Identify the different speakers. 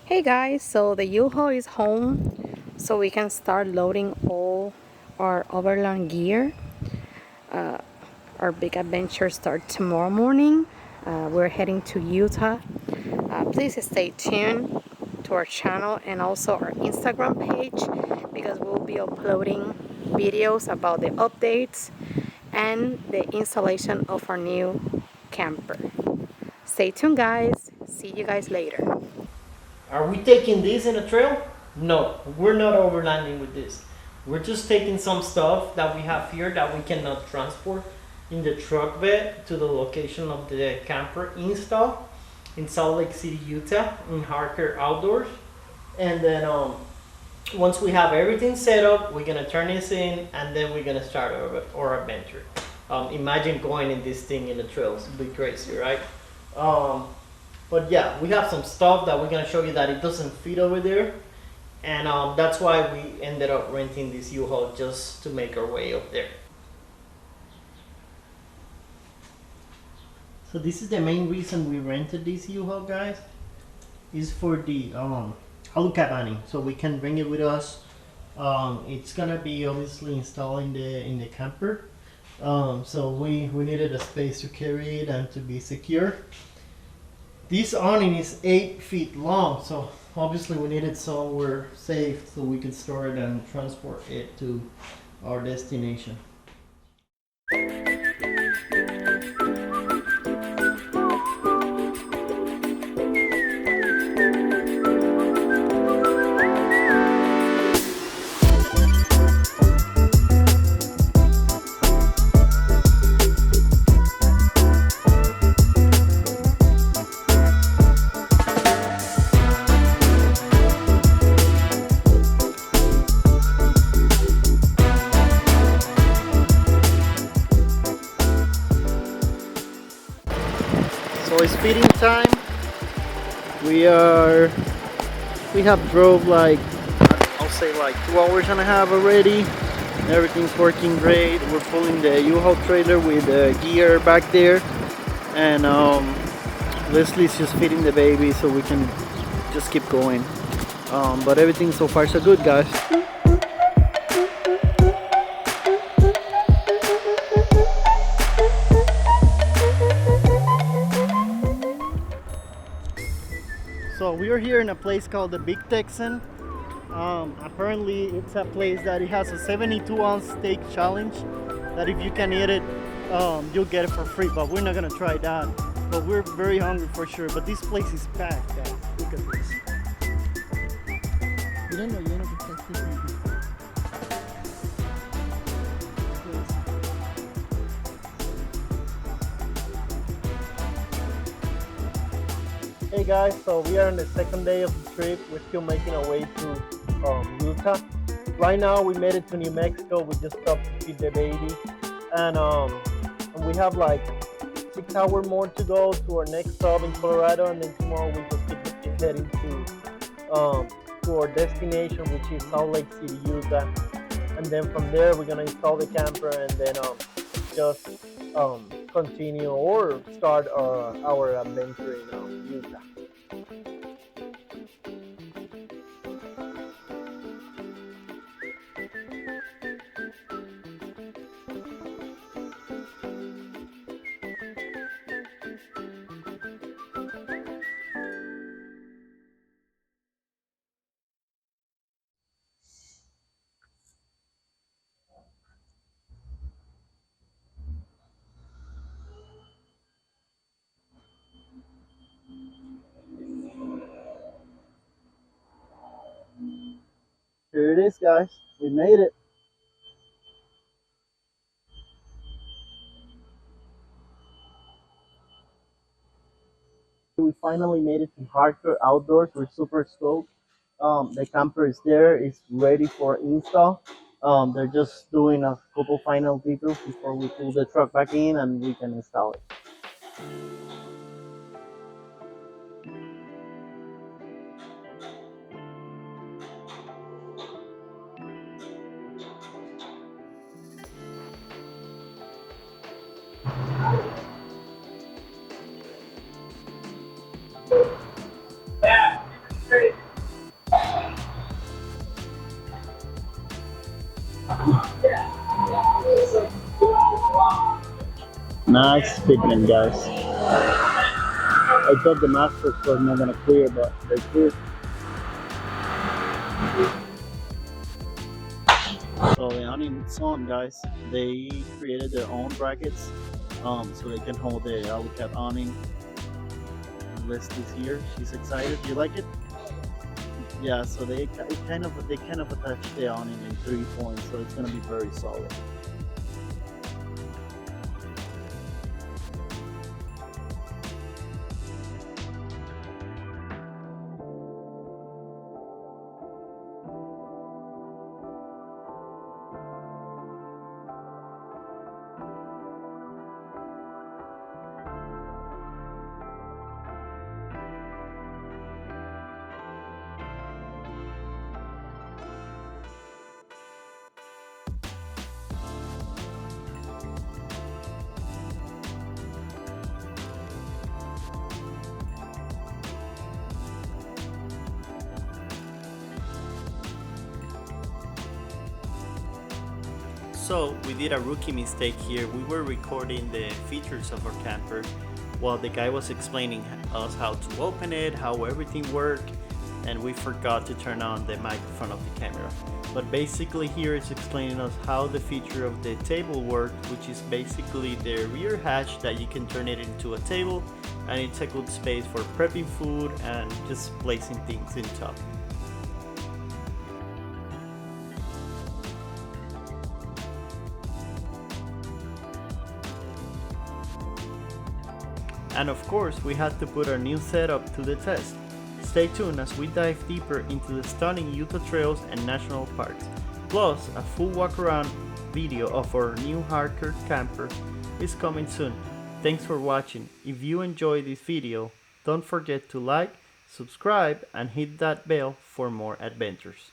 Speaker 1: Hey guys, so the U-Haul is home, so we can start loading all our overland gear. Uh, our big adventure starts tomorrow morning. We're heading to Utah. Please stay tuned to our channel and also our Instagram page because we'll be uploading videos about the updates and the installation of our new camper. Stay tuned, guys. See you guys later.
Speaker 2: Are we taking this in a trail? No, we're not overlanding with this. We're just taking some stuff that we have here that we cannot transport in the truck bed to the location of the camper install in Salt Lake City, Utah, in Harker Outdoors. And then once we have everything set up, we're gonna turn this in, and then we're gonna start our adventure. Imagine going in this thing in the trails; it'd be crazy, right? But yeah, we have some stuff that we're gonna show you that it doesn't fit over there, and that's why we ended up renting this U-Haul just to make our way up there. So this is the main reason we rented this U-Haul, guys, is for the halo cabani, so we can bring it with us. It's gonna be obviously installed in the camper, so we needed a space to carry it and to be secure. This awning is 8 feet long, so obviously we needed somewhere safe so we could store it and transport it to our destination. So it's feeding time. We have drove like, I'll say like 2 hours and a half already. Everything's working great. We're pulling the U-Haul trailer with the gear back there, and Leslie's just feeding the baby so we can just keep going. But everything so far so good, guys. So we are here in a place called the Big Texan. Apparently it's a place that it has a 72-ounce steak challenge that if you can eat it, you'll get it for free, but we're not gonna try that. But we're very hungry for sure. But this place is packed, guys. Look at this. Lleno, lleno que está este sitio. Hey guys, so we are on the second day of the trip. We're still making our way to Utah. Right now we made it to New Mexico. We just stopped to feed the baby, and we have like 6 hours more to go to our next stop in Colorado, and then tomorrow we just keep heading to our destination, which is Salt Lake City, Utah. And then from there we're gonna install the camper and then just continue or start our adventure in Utah. Here it is, guys. We made it. We finally made it to Harker Outdoors. We're super stoked. The camper is there. It's ready for install. They're just doing a couple final details before we pull the truck back in and we can install it.
Speaker 3: nice fitment, guys. I thought the masters were not gonna clear, but they cleared. So the awning is on, guys. They created their own brackets, so they can hold the AluCat awning. Leslie's here. She's excited. You like it? Yeah. So they kind of attached the awning in 3 points, so it's gonna be very solid.
Speaker 4: So we did a rookie mistake here. We were recording the features of our camper while the guy was explaining us how to open it, how everything worked, and we forgot to turn on the microphone of the camera. But basically here it's explaining us how the feature of the table worked, which is basically the rear hatch that you can turn it into a table, and it's a good space for prepping food and just placing things in top. And of course, we had to put our new setup to the test. Stay tuned as we dive deeper into the stunning Utah trails and national parks. Plus, a full walk around video of our new Harker camper is coming soon. Thanks for watching. If you enjoyed this video, don't forget to like, subscribe, and hit that bell for more adventures.